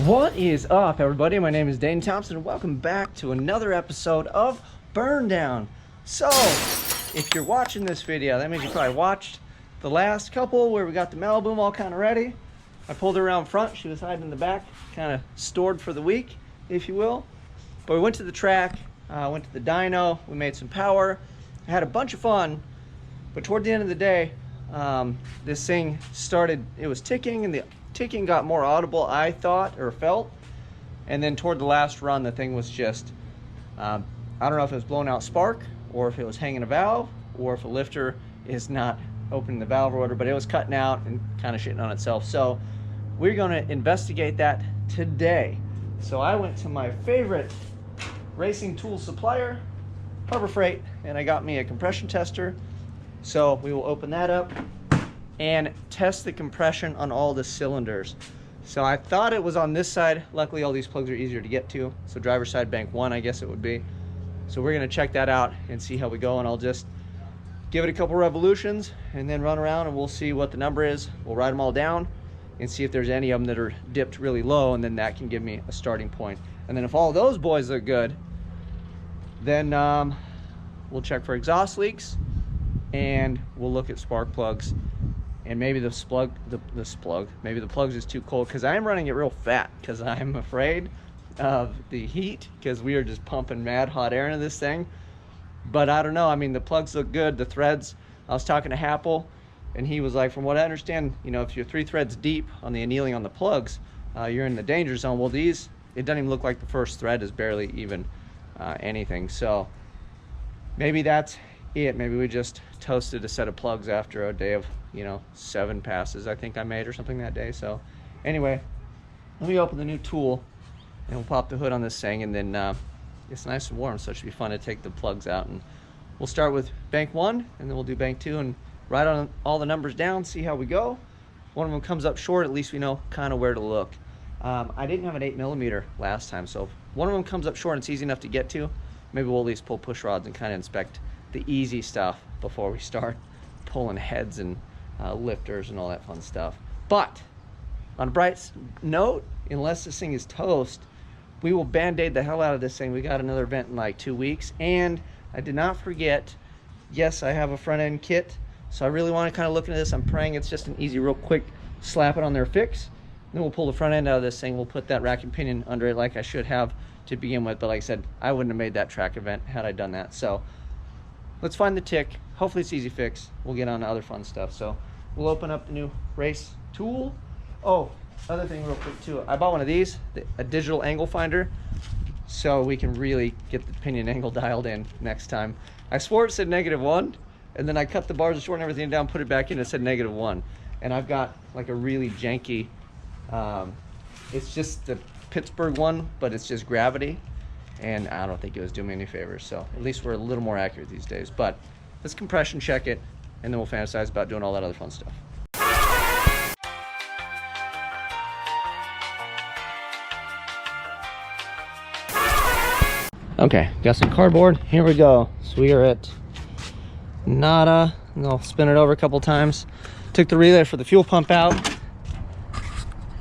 What is up, everybody? My name is Dane Thompson, and welcome back to another episode of BurnDown. So, if you're watching this video, that means you probably watched the last couple where we got the Maliboom all kind of ready. I pulled her around front. She was hiding in the back, kind of stored for the week, if you will. But we went to the track, went to the dyno, we made some power, I had a bunch of fun, but toward the end of the day, this thing started, it was ticking, and the ticking got more audible, I thought, or felt. And then toward the last run, the thing was just, I don't know if it was blowing out spark, or if it was hanging a valve, or if a lifter is not opening the valve or whatever, but it was cutting out and kind of shitting on itself. So we're gonna investigate that today. So I went to my favorite racing tool supplier, Harbor Freight, and I got me a compression tester. So we will open that up and test the compression on all the cylinders. So I thought it was on this side. Luckily, all these plugs are easier to get to. So driver's side, bank 1, I guess it would be. So we're gonna check that out and see how we go, and I'll just give it a couple revolutions and then run around and we'll see what the number is. We'll write them all down and see if there's any of them that are dipped really low, and then that can give me a starting point. And then if all those boys look good, then we'll check for exhaust leaks, and we'll look at spark plugs, and maybe maybe the plugs is too cold, because I'm running it real fat because I'm afraid of the heat, because we are just pumping mad hot air into this thing. But I don't know, I mean, the plugs look good, the threads. I was talking to Happel, and he was like, from what I understand, you know, if you're 3 threads deep on the annealing on the plugs, you're in the danger zone. Well, these, it doesn't even look like the first thread is barely even anything. So maybe that's it. Maybe we just toasted a set of plugs after a day of, you know, 7 passes I think I made or something that day. So anyway, let me open the new tool and we'll pop the hood on this thing, and then it's nice and warm, so it should be fun to take the plugs out. And we'll start with bank 1, and then we'll do bank 2 and write on all the numbers down, see how we go. One of them comes up short, at least we know kind of where to look. I didn't have an 8mm last time, so if one of them comes up short and it's easy enough to get to, maybe we'll at least pull push rods and kind of inspect the easy stuff before we start pulling heads and lifters and all that fun stuff. But on a bright note, unless this thing is toast, we will band-aid the hell out of this thing. We got another event in like 2 weeks, and I did not forget, yes, I have a front end kit, so I really want to kind of look into this. I'm praying it's just an easy, real quick slap it on there fix. Then we'll pull the front end out of this thing. We'll put that rack and pinion under it like I should have to begin with, but like I said, I wouldn't have made that track event had I done that. So let's find the tick. Hopefully it's easy fix. We'll get on to other fun stuff. So we'll open up the new race tool. Oh, other thing real quick too, I bought one of these, a digital angle finder, so we can really get the pinion angle dialed in next time. I swore it said -1, and then I cut the bars short and everything down, put it back in, it said -1. And I've got like a really janky, it's just the Pittsburgh one, but it's just gravity, and I don't think it was doing me any favors. So at least we're a little more accurate these days. But let's compression check it, and then we'll fantasize about doing all that other fun stuff. Okay, got some cardboard. Here we go. So we are at nada, and I'll spin it over a couple times. Took the relay for the fuel pump out,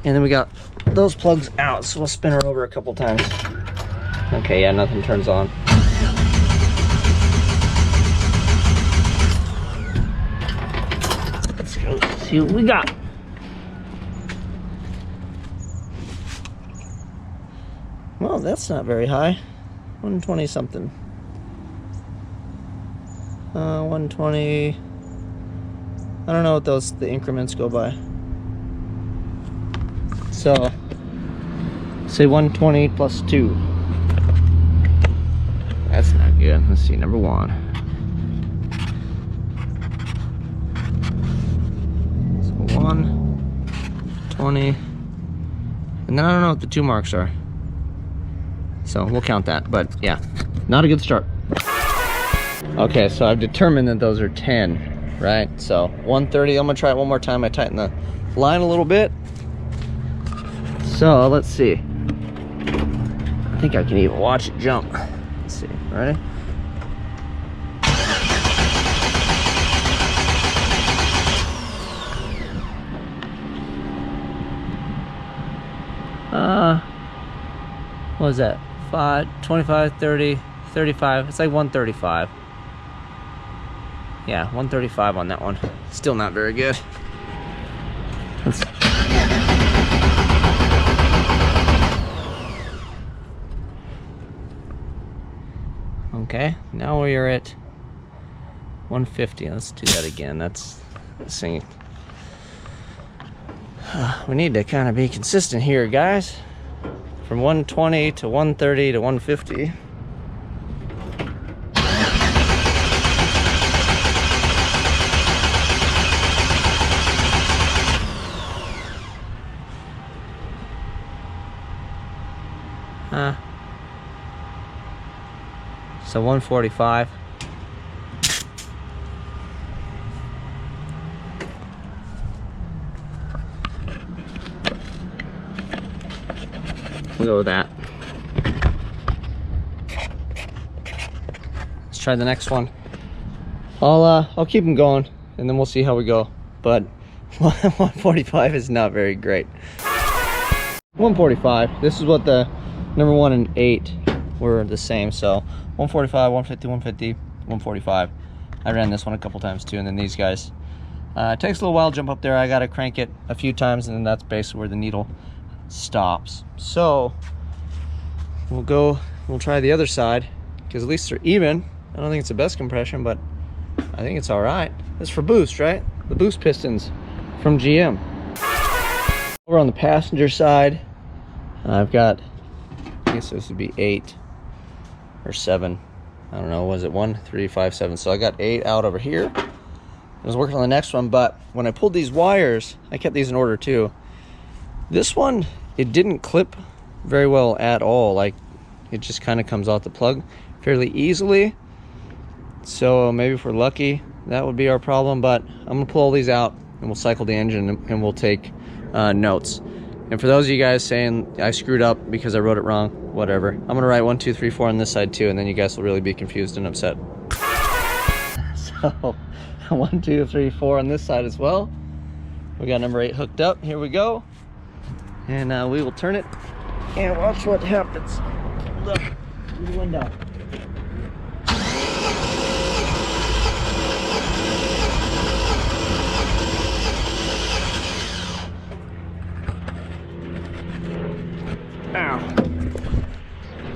and then we got those plugs out, so we'll spin her over a couple times. Okay, yeah, nothing turns on. Let's go see what we got. Well, that's not very high. 120 something. 120. I don't know what the increments go by. So say 120 plus 2. That's not good. Let's see, number 1. So 120. And then I don't know what the 2 marks are. So we'll count that, but yeah, not a good start. Okay, so I've determined that those are 10, right? So 130, I'm gonna try it one more time. I tighten the line a little bit. So let's see. I think I can even watch it jump. Let's see, ready? What is that? 5, 25, 30, 35. It's like 135. Yeah, 135 on that one. Still not very good. Okay, now we are at 150. Let's do that again. That's singing. We need to kind of be consistent here, guys. From 120 to 130 to 150. So 145. We'll go with that. Let's try the next one. I'll keep them going and then we'll see how we go. But 145 is not very great. 145. This is what the number 1 and 8 were the same. So 145, 150, 150, 145. I ran this one a couple times too, and then these guys. It takes a little while to jump up there. I gotta crank it a few times, and then that's basically where the needle stops. So we'll try the other side, because at least they're even. I don't think it's the best compression, but I think it's all right. It's for boost, right? The boost pistons from GM. Over on the passenger side, I've got, I guess this would be 8 or 7. I don't know, was it 1, 3, 5, 7? So I got 8 out over here. I was working on the next one, but when I pulled these wires, I kept these in order too. This one, it didn't clip very well at all. Like, it just kind of comes out the plug fairly easily. So maybe if we're lucky, that would be our problem. But I'm gonna pull all these out and we'll cycle the engine and we'll take notes. And for those of you guys saying I screwed up because I wrote it wrong, whatever. I'm gonna write 1, 2, 3, 4 on this side too, and then you guys will really be confused and upset. So 1, 2, 3, 4 on this side as well. We got number 8 hooked up. Here we go. And we will turn it and watch what happens. Look through the window. Ow.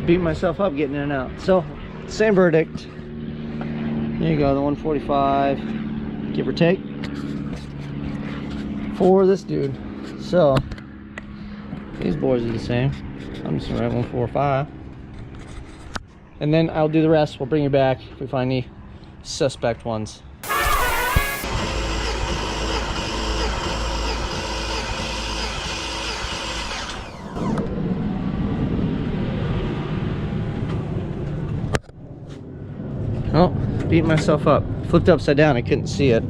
Beat myself up getting in and out. So, same verdict. There you go, the 145, give or take, for this dude. So, these boys are the same. I'm just gonna write 145. And then I'll do the rest. We'll bring you back if we find any suspect ones. Oh, beat myself up. Flipped upside down, I couldn't see it.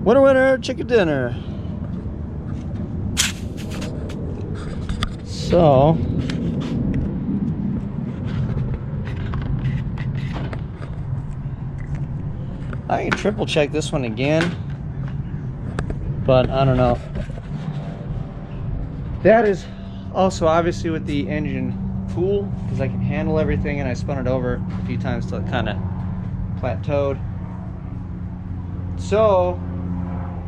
Winner, winner, chicken dinner. So, I can triple check this one again, but I don't know. That is also obviously with the engine cool, because I can handle everything, and I spun it over a few times till it kind of plateaued. So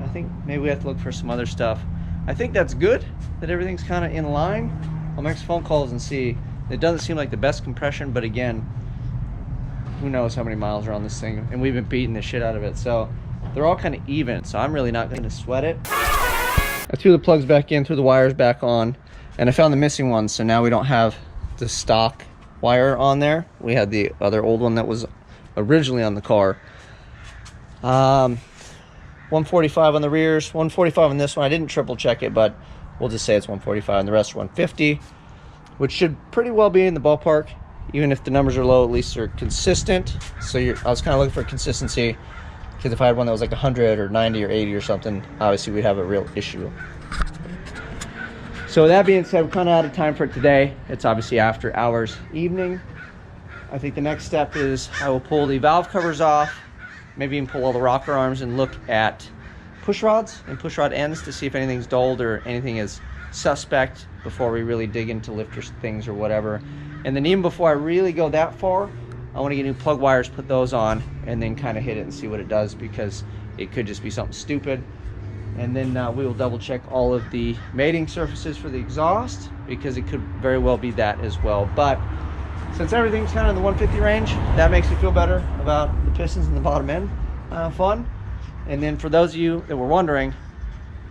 I think maybe we have to look for some other stuff. I think that's good that everything's kind of in line. I'll make some phone calls and see. It doesn't seem like the best compression, but again, who knows how many miles are on this thing, and we've been beating the shit out of it, so they're all kind of even, so I'm really not going to sweat it. I threw the plugs back in, threw the wires back on, and I found the missing ones, so now we don't have the stock wire on there. We had the other old one that was originally on the car. 145 on the rears, 145 on this one. I didn't triple check it, but we'll just say it's 145, and the rest are 150, which should pretty well be in the ballpark. Even if the numbers are low, at least they're consistent. So I was kind of looking for consistency, because if I had one that was like 100 or 90 or 80 or something, obviously we'd have a real issue. So with that being said, we're kind of out of time for today. It's obviously after hours evening. I think the next step is I will pull the valve covers off, maybe even pull all the rocker arms and look at push rods and push rod ends to see if anything's dulled or anything is suspect before we really dig into lifter things or whatever. And then even before I really go that far, I want to get new plug wires, put those on, and then kind of hit it and see what it does, because it could just be something stupid. And then we will double check all of the mating surfaces for the exhaust, because it could very well be that as well. But since everything's kind of in the 150 range, that makes me feel better about the pistons in the bottom end. Fun. And then for those of you that were wondering,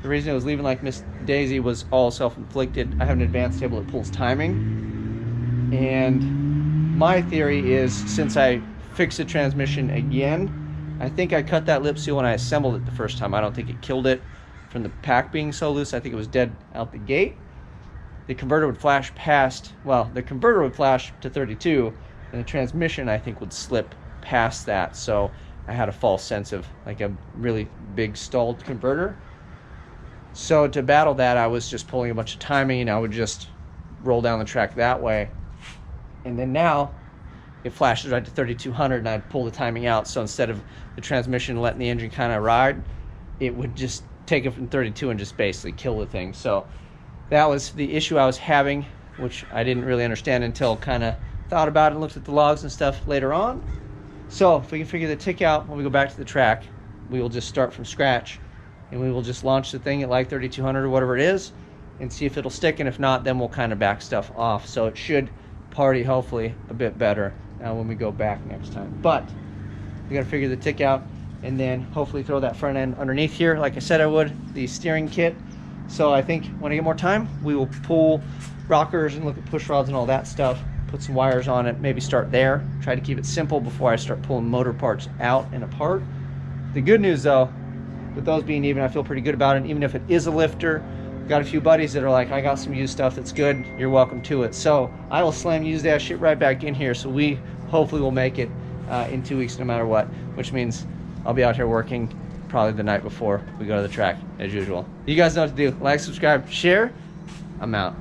the reason it was leaving like Miss Daisy was all self-inflicted. I have an advanced table that pulls timing, and my theory is, since I fixed the transmission again, I think I cut that lip seal when I assembled it the first time. I don't think it killed it from the pack being so loose. I think it was dead out the gate. The converter would flash past, well, the converter would flash to 32, and the transmission, I think, would slip past that. So I had a false sense of like a really big stalled converter. So to battle that, I was just pulling a bunch of timing, and I would just roll down the track that way. And then now it flashes right to 3200, and I'd pull the timing out. So instead of the transmission letting the engine kind of ride, it would just take it from 32 and just basically kill the thing. So that was the issue I was having, which I didn't really understand until kind of thought about it and looked at the logs and stuff later on. So if we can figure the tick out when we go back to the track, we will just start from scratch, and we will just launch the thing at like 3200 or whatever it is and see if it'll stick. And if not, then we'll kind of back stuff off. So it should party hopefully a bit better when we go back next time. But we got to figure the tick out, and then hopefully throw that front end underneath here like I said I would, the steering kit. So I think when I get more time, we will pull rockers and look at push rods and all that stuff, put some wires on it, maybe start there, try to keep it simple before I start pulling motor parts out and apart. The good news though, with those being even, I feel pretty good about it. Even if it is a lifter, I've got a few buddies that are like, I got some used stuff that's good, you're welcome to it. So I will slam used that shit right back in here, so we hopefully will make it in 2 weeks no matter what, which means I'll be out here working probably the night before we go to the track as usual. You guys know what to do. Like, subscribe, share. I'm out.